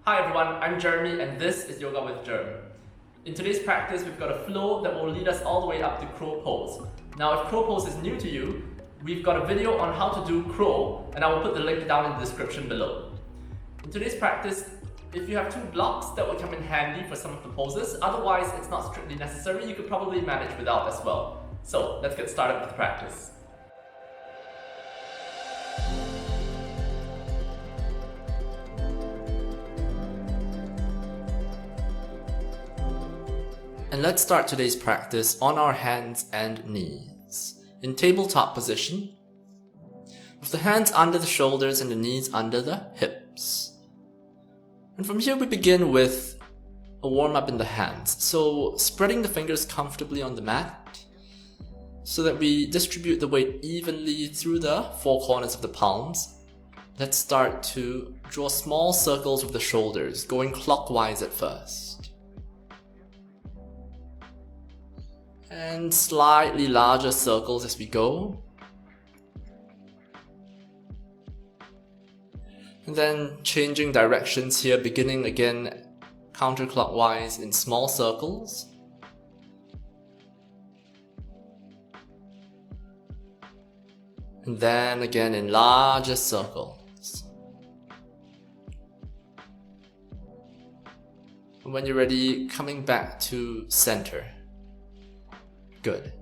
Hi everyone, I'm Jeremy and this is Yoga with Jeremy. In today's practice, we've got a flow that will lead us all the way up to crow pose. Now if crow pose is new to you, we've got a video on how to do crow and I will put the link down in the description below. In today's practice, if you have two blocks, that will come in handy for some of the poses. Otherwise, it's not strictly necessary. You could probably manage without as well. So let's get started with the practice. And let's start today's practice on our hands and knees, in tabletop position, with the hands under the shoulders and the knees under the hips. And from here we begin with a warm-up in the hands, so spreading the fingers comfortably on the mat, so that we distribute the weight evenly through the four corners of the palms. Let's start to draw small circles with the shoulders, going clockwise at first. And slightly larger circles as we go. And then changing directions here, beginning again counterclockwise in small circles. And then again in larger circles. And when you're ready, coming back to center. Good.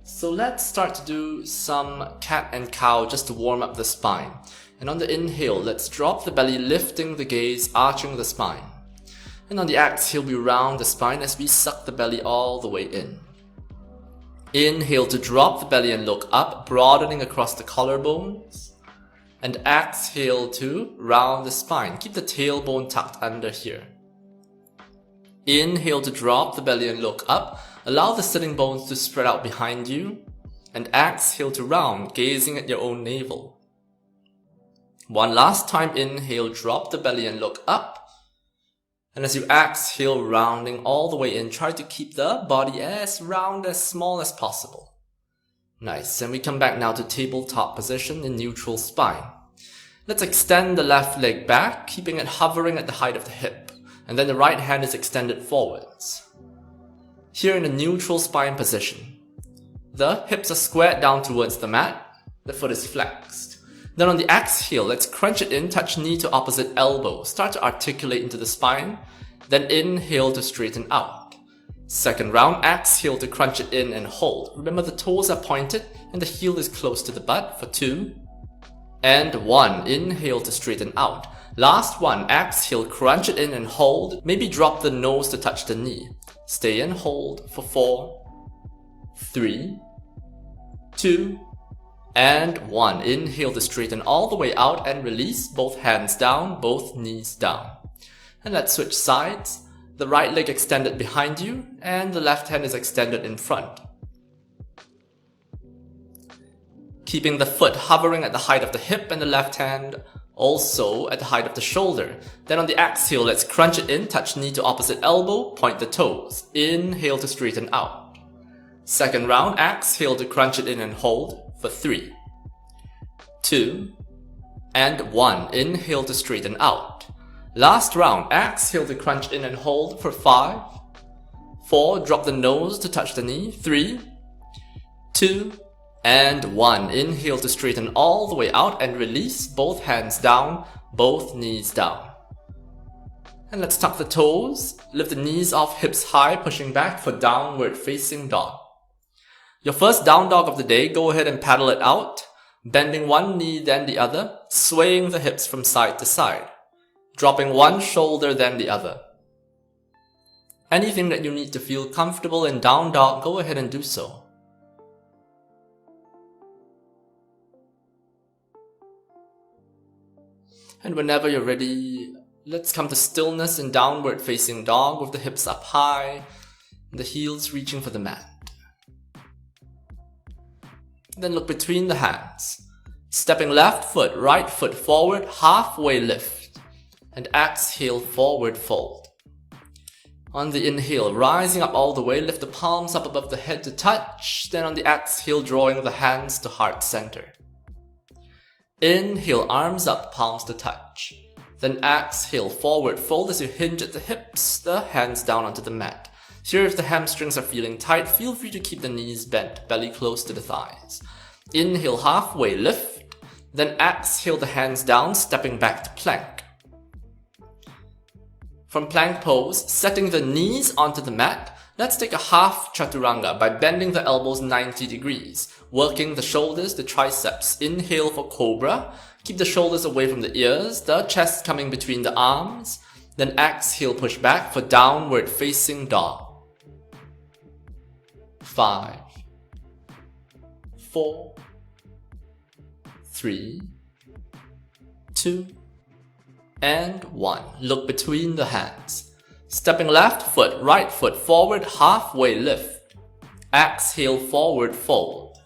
So let's start to do some cat and cow just to warm up the spine. And on the inhale, let's drop the belly, lifting the gaze, arching the spine. And on the exhale, we round the spine as we suck the belly all the way in. Inhale to drop the belly and look up, broadening across the collarbones. And exhale to round the spine. Keep the tailbone tucked under here. Inhale to drop the belly and look up. Allow the sitting bones to spread out behind you. And exhale to round, gazing at your own navel. One last time, inhale, drop the belly and look up. And as you exhale, rounding all the way in, try to keep the body as round, as small as possible. Nice, and we come back now to tabletop position in neutral spine. Let's extend the left leg back, keeping it hovering at the height of the hip. And then the right hand is extended forwards. Here in a neutral spine position, the hips are squared down towards the mat, the foot is flexed. Then on the exhale, let's crunch it in, touch knee to opposite elbow, start to articulate into the spine, then inhale to straighten out. Second round, exhale to crunch it in and hold. Remember the toes are pointed and the heel is close to the butt for 2 and 1. Inhale to straighten out. Last one, exhale, crunch it in and hold. Maybe drop the nose to touch the knee. Stay and hold for 4, 3, 2, and 1. Inhale to straighten all the way out and release. Both hands down, both knees down. And let's switch sides. The right leg extended behind you and the left hand is extended in front. Keeping the foot hovering at the height of the hip and the left hand also at the height of the shoulder. Then on the exhale, let's crunch it in, touch knee to opposite elbow, point the toes. Inhale to straighten out. Second round, exhale to crunch it in and hold for 3, 2, and 1. Inhale to straighten out. Last round, exhale to crunch in and hold for 5, 4, drop the nose to touch the knee, 3, 2, and 1. Inhale to straighten all the way out and release. Both hands down, both knees down. And let's tuck the toes, lift the knees off, hips high, pushing back for downward facing dog. Your first down dog of the day, go ahead and paddle it out, bending one knee then the other, swaying the hips from side to side, dropping one shoulder then the other. Anything that you need to feel comfortable in down dog, go ahead and do so. And whenever you're ready, let's come to stillness in downward facing dog with the hips up high and the heels reaching for the mat. Then look between the hands, stepping left foot, right foot forward, halfway lift, and exhale, forward fold. On the inhale, rising up all the way, lift the palms up above the head to touch, then on the exhale, drawing the hands to heart center. Inhale, arms up, palms to touch. Then exhale, forward fold as you hinge at the hips, the hands down onto the mat. Here, if the hamstrings are feeling tight, feel free to keep the knees bent, belly close to the thighs. Inhale, halfway lift. Then exhale the hands down, stepping back to plank. From plank pose, setting the knees onto the mat, let's take a half chaturanga by bending the elbows 90 degrees, working the shoulders, the triceps. Inhale for cobra. Keep the shoulders away from the ears, the chest coming between the arms. Then exhale, push back for downward facing dog. 5, 4, 3, 2, and 1. Look between the hands. Stepping left foot, right foot forward, halfway lift. Exhale, forward fold.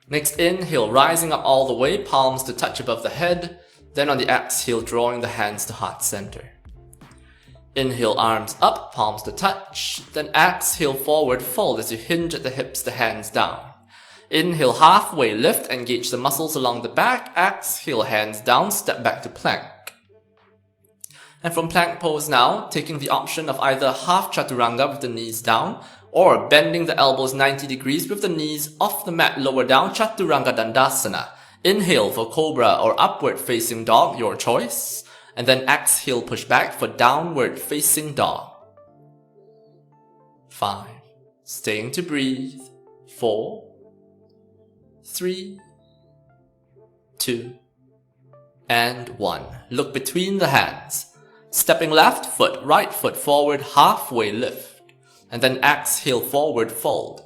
Next inhale, rising up all the way, palms to touch above the head. Then on the exhale, drawing the hands to heart center. Inhale, arms up, palms to touch. Then exhale, forward fold as you hinge at the hips, the hands down. Inhale, halfway lift, engage the muscles along the back. Exhale, hands down, step back to plank. And from plank pose now, taking the option of either half chaturanga with the knees down, or bending the elbows 90 degrees with the knees off the mat lower down, chaturanga dandasana. Inhale for cobra or upward facing dog, your choice. And then exhale, push back for downward facing dog. 5. Staying to breathe. 4, 3, 2, and 1. Look between the hands. Stepping left foot, right foot forward, halfway lift. And then exhale, forward fold.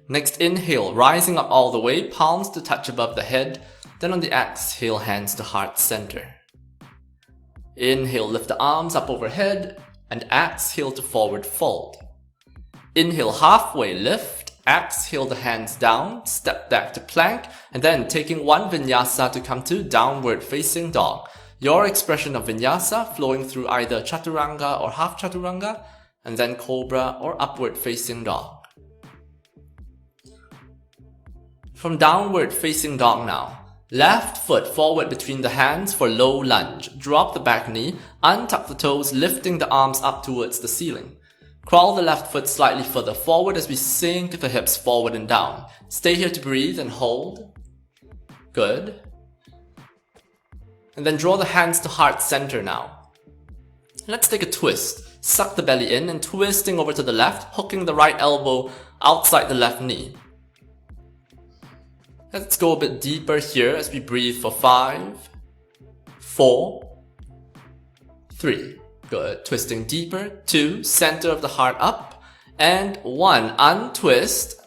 Next inhale, rising up all the way, palms to touch above the head. Then on the exhale, hands to heart center. Inhale, lift the arms up overhead, and exhale to forward fold. Inhale, halfway lift, exhale the hands down, step back to plank, and then taking one vinyasa to come to downward facing dog. Your expression of vinyasa flowing through either chaturanga or half chaturanga, and then cobra or upward facing dog. From downward facing dog now. Left foot forward between the hands for low lunge. Drop the back knee, untuck the toes, lifting the arms up towards the ceiling. Crawl the left foot slightly further forward as we sink the hips forward and down. Stay here to breathe and hold. Good. And then draw the hands to heart center now. Let's take a twist. Suck the belly in and twisting over to the left, hooking the right elbow outside the left knee. Let's go a bit deeper here as we breathe for 5, 4, 3. Good. Twisting deeper. 2. Center of the heart up. And 1. Untwist.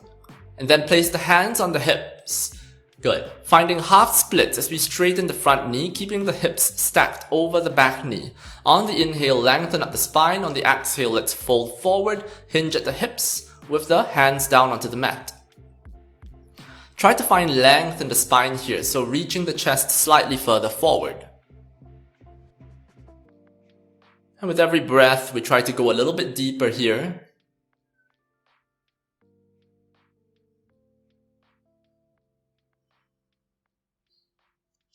And then place the hands on the hips. Good. Finding half splits as we straighten the front knee, keeping the hips stacked over the back knee. On the inhale, lengthen up the spine. On the exhale, let's fold forward, hinge at the hips with the hands down onto the mat. Try to find length in the spine here, so reaching the chest slightly further forward. And with every breath, we try to go a little bit deeper here.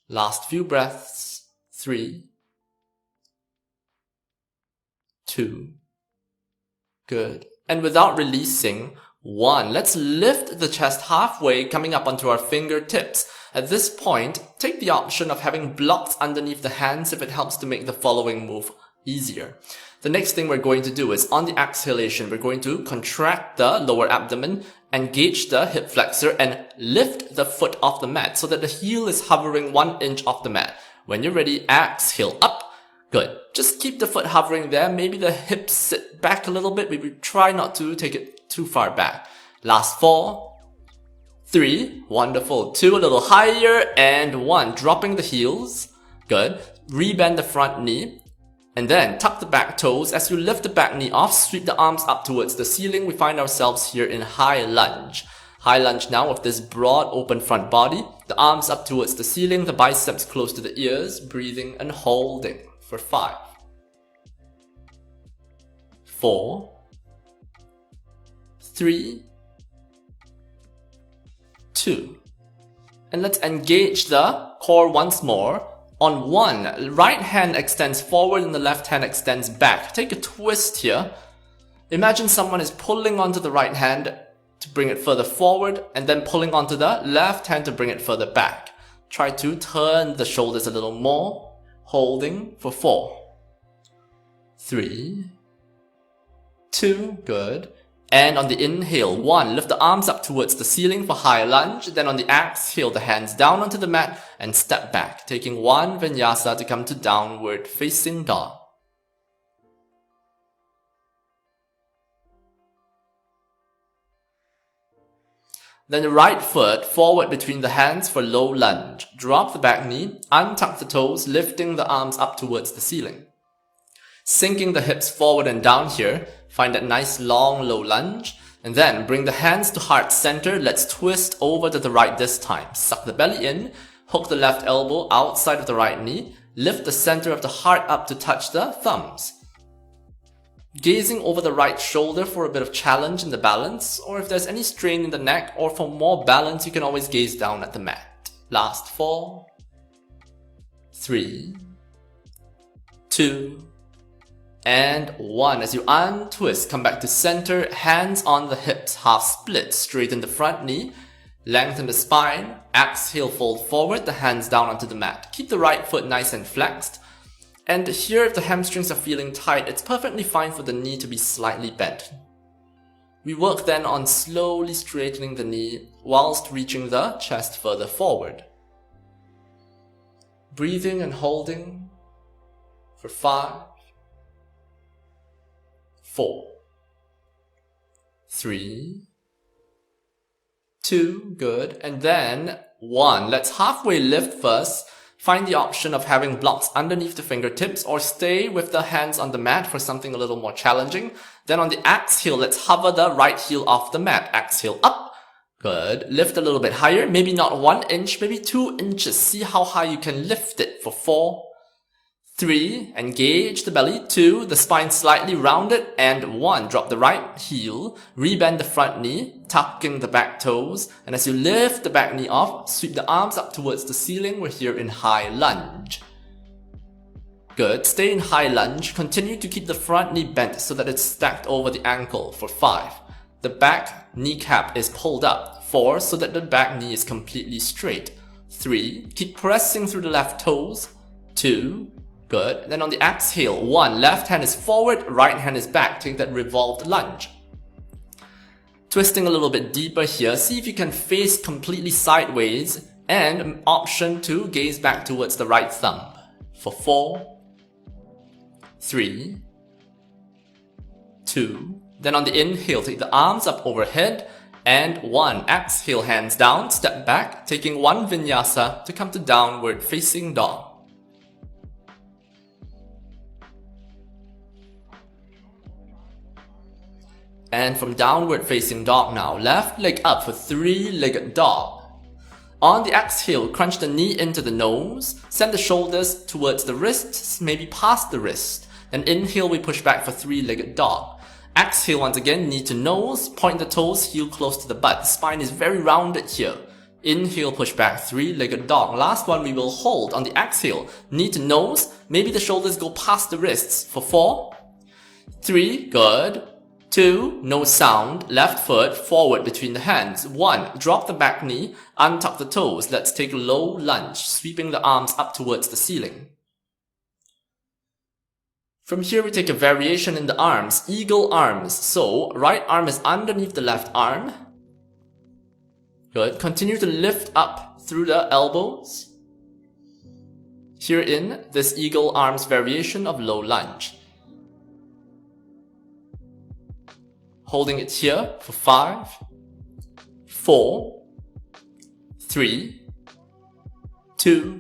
Last few breaths. 3, 2. Good. And without releasing, 1. Let's lift the chest halfway, coming up onto our fingertips. At this point, take the option of having blocks underneath the hands if it helps to make the following move easier. The next thing we're going to do is on the exhalation, we're going to contract the lower abdomen, engage the hip flexor, and lift the foot off the mat so that the heel is hovering 1 inch off the mat. When you're ready, exhale up. Good. Just keep the foot hovering there. Maybe the hips sit back a little bit. Maybe try not to take it too far back. Last 4, 3, wonderful. 2, a little higher, and 1. Dropping the heels. Good. Rebend the front knee. And then tuck the back toes. As you lift the back knee off, sweep the arms up towards the ceiling. We find ourselves here in high lunge. High lunge now with this broad open front body. The arms up towards the ceiling, the biceps close to the ears, breathing and holding for 5, 4, 3, 2. And let's engage the core once more. On 1, right hand extends forward and the left hand extends back. Take a twist here. Imagine someone is pulling onto the right hand to bring it further forward and then pulling onto the left hand to bring it further back. Try to turn the shoulders a little more, holding for 4, 3, 2, good. And on the inhale, 1, lift the arms up towards the ceiling for high lunge. Then on the exhale, the hands down onto the mat and step back, taking 1 vinyasa to come to downward facing dog. Then the right foot forward between the hands for low lunge. Drop the back knee, untuck the toes, lifting the arms up towards the ceiling. Sinking the hips forward and down here, find that nice long low lunge, and then bring the hands to heart center. Let's twist over to the right this time. Suck the belly in, hook the left elbow outside of the right knee, lift the center of the heart up to touch the thumbs. Gazing over the right shoulder for a bit of challenge in the balance, or if there's any strain in the neck or for more balance, you can always gaze down at the mat. Last 4, 3, 2, and 1. As you untwist, come back to center, hands on the hips, half split, straighten the front knee, lengthen the spine, exhale, fold forward, the hands down onto the mat. Keep the right foot nice and flexed. And here, if the hamstrings are feeling tight, it's perfectly fine for the knee to be slightly bent. We work then on slowly straightening the knee whilst reaching the chest further forward. Breathing and holding for 5, 4, 3, 2, good, and then 1. Let's halfway lift first. Find the option of having blocks underneath the fingertips or stay with the hands on the mat for something a little more challenging. Then on the exhale, let's hover the right heel off the mat. Exhale up. Good. Lift a little bit higher. Maybe not 1 inch, maybe 2 inches. See how high you can lift it for 4, 3, engage the belly, 2, the spine slightly rounded, and 1, drop the right heel, rebend the front knee, tucking the back toes, and as you lift the back knee off, sweep the arms up towards the ceiling. We're here in high lunge. Good, stay in high lunge, continue to keep the front knee bent so that it's stacked over the ankle for 5. The back kneecap is pulled up, 4, so that the back knee is completely straight, 3, keep pressing through the left toes, 2, good. Then on the exhale, 1, left hand is forward, right hand is back. Take that revolved lunge. Twisting a little bit deeper here. See if you can face completely sideways and an option to gaze back towards the right thumb. For 4, 3, 2. Then on the inhale, take the arms up overhead. And 1, exhale, hands down, step back, taking 1 vinyasa to come to downward facing dog. And from downward facing dog now, left leg up for 3-legged dog. On the exhale, crunch the knee into the nose, send the shoulders towards the wrists, maybe past the wrist. Then inhale, we push back for 3-legged dog. Exhale once again, knee to nose, point the toes, heel close to the butt. The spine is very rounded here. Inhale, push back, 3-legged dog. Last one we will hold on the exhale, knee to nose, maybe the shoulders go past the wrists for 4, 3, good. 2, no sound, left foot forward between the hands. 1, drop the back knee, untuck the toes. Let's take a low lunge, sweeping the arms up towards the ceiling. From here we take a variation in the arms, eagle arms. So, right arm is underneath the left arm. Good, continue to lift up through the elbows. Here in this eagle arms variation of low lunge. Holding it here for 5, 4, 3, 2,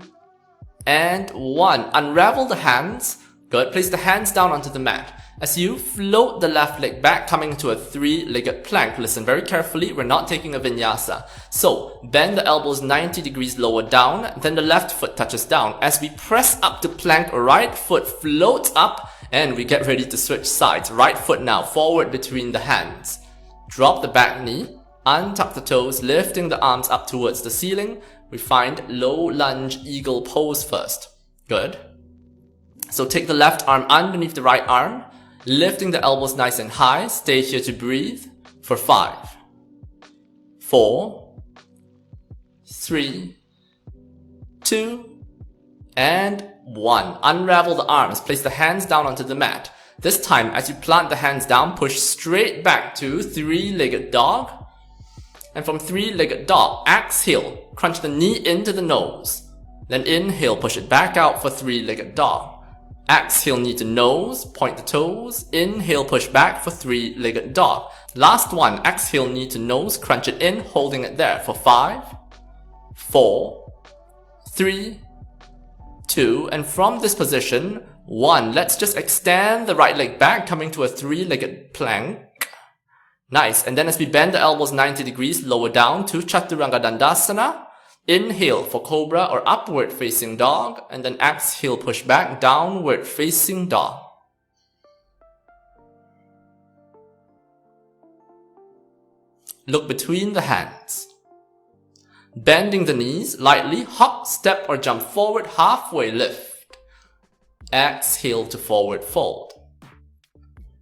and 1. Unravel the hands. Good. Place the hands down onto the mat. As you float the left leg back, coming to a 3-legged plank. Listen very carefully, we're not taking a vinyasa. So, bend the elbows 90 degrees lower down, then the left foot touches down. As we press up to plank, right foot floats up, and we get ready to switch sides. Right foot now, forward between the hands. Drop the back knee, untuck the toes, lifting the arms up towards the ceiling. We find low lunge eagle pose first. Good. So take the left arm underneath the right arm, lifting the elbows nice and high. Stay here to breathe for 5, 4, 3, 2, and 1. Unravel the arms. Place the hands down onto the mat. This time, as you plant the hands down, push straight back to 3-legged dog. And from 3-legged dog, exhale, crunch the knee into the nose. Then inhale, push it back out for 3-legged dog. Exhale, knee to nose, point the toes. Inhale, push back for 3-legged dog. Last one, exhale, knee to nose, crunch it in, holding it there for 5, 4, 3, 2, and from this position, 1. Let's just extend the right leg back, coming to a 3-legged plank. Nice. And then as we bend the elbows 90 degrees, lower down to Chaturanga Dandasana. Inhale for Cobra or upward facing dog, and then exhale, push back, downward facing dog. Look between the hands. Bending the knees, lightly hop, step or jump forward, halfway lift. Exhale to forward fold.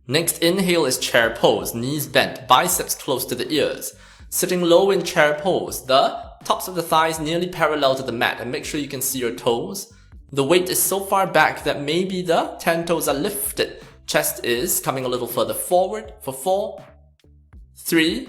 Next inhale is chair pose, knees bent, biceps close to the ears. Sitting low in chair pose, the tops of the thighs nearly parallel to the mat, and make sure you can see your toes. The weight is so far back that maybe the 10 toes are lifted. Chest is coming a little further forward for 4, 3,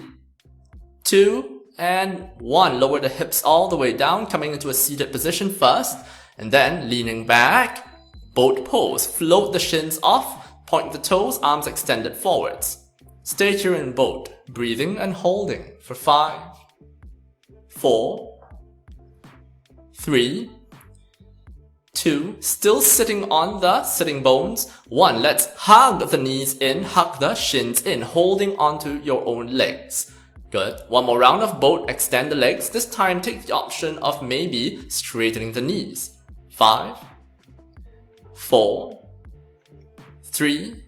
2, and 1. Lower the hips all the way down, coming into a seated position first, and then leaning back, boat pose. Float the shins off, point the toes, arms extended forwards. Stay here in boat, breathing and holding for 5, 4, 3, 2, still sitting on the sitting bones. 1, let's hug the knees in, hug the shins in, holding onto your own legs. Good. One more round of boat, extend the legs. This time take the option of maybe straightening the knees. 5, 4, 3,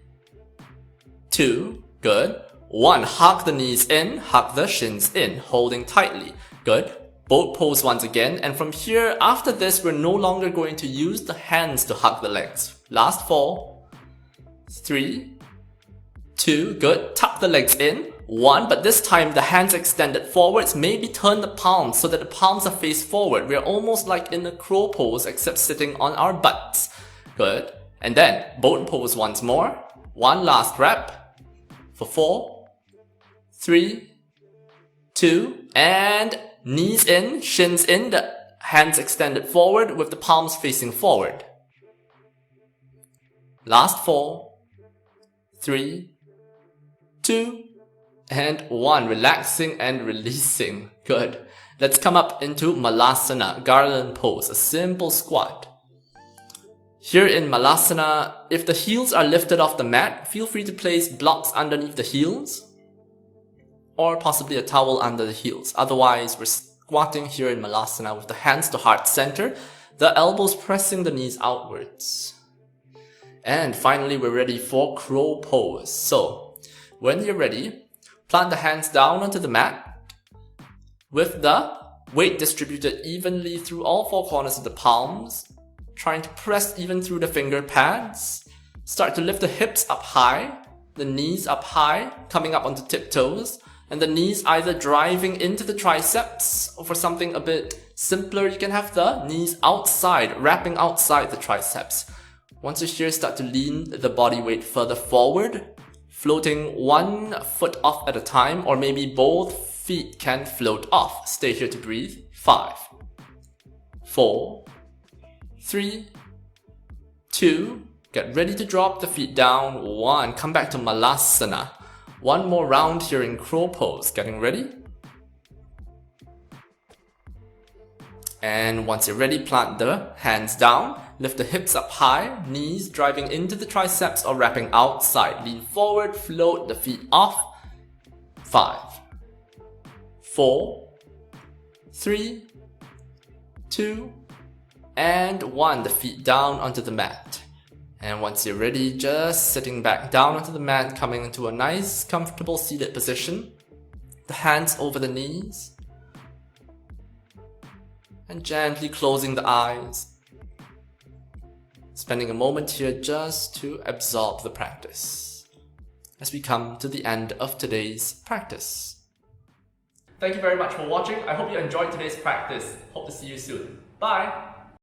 2, good. 1, hug the knees in, hug the shins in, holding tightly. Good. Boat pose once again, and from here, after this, we're no longer going to use the hands to hug the legs. Last 4, 3, 2, good. Tuck the legs in. 1, but this time the hands extended forwards. Maybe turn the palms so that the palms are face forward. We're almost like in a crow pose except sitting on our butts. Good. And then boat pose once more. 1 last rep for 4, 3, 2, and knees in, shins in, the hands extended forward with the palms facing forward. Last 4, 3, 2, and 1. Relaxing and releasing. Good. Let's come up into Malasana, garland pose, a simple squat. Here in Malasana, if the heels are lifted off the mat, feel free to place blocks underneath the heels, or possibly a towel under the heels. Otherwise, we're squatting here in Malasana with the hands to heart center, the elbows pressing the knees outwards. And finally, we're ready for crow pose. So, when you're ready, plant the hands down onto the mat with the weight distributed evenly through all 4 corners of the palms, trying to press even through the finger pads. Start to lift the hips up high, the knees up high, coming up onto tiptoes, and the knees either driving into the triceps, or for something a bit simpler, you can have the knees outside, wrapping outside the triceps. Once you're here, start to lean the body weight further forward, floating 1 foot off at a time, or maybe both feet can float off. Stay here to breathe. 5, 4, 3, 2, get ready to drop the feet down. 1, come back to Malasana. 1 more round here in crow pose. Getting ready? And once you're ready, plant the hands down. Lift the hips up high, knees driving into the triceps or wrapping outside. Lean forward, float the feet off. 5, 4, 3, 2, and 1. The feet down onto the mat. And once you're ready, just sitting back down onto the mat, coming into a nice, comfortable seated position. The hands over the knees. And gently closing the eyes. spending a moment here just to absorb the practice as we come to the end of today's practice. Thank you very much for watching. I hope you enjoyed today's practice. Hope to see you soon. Bye!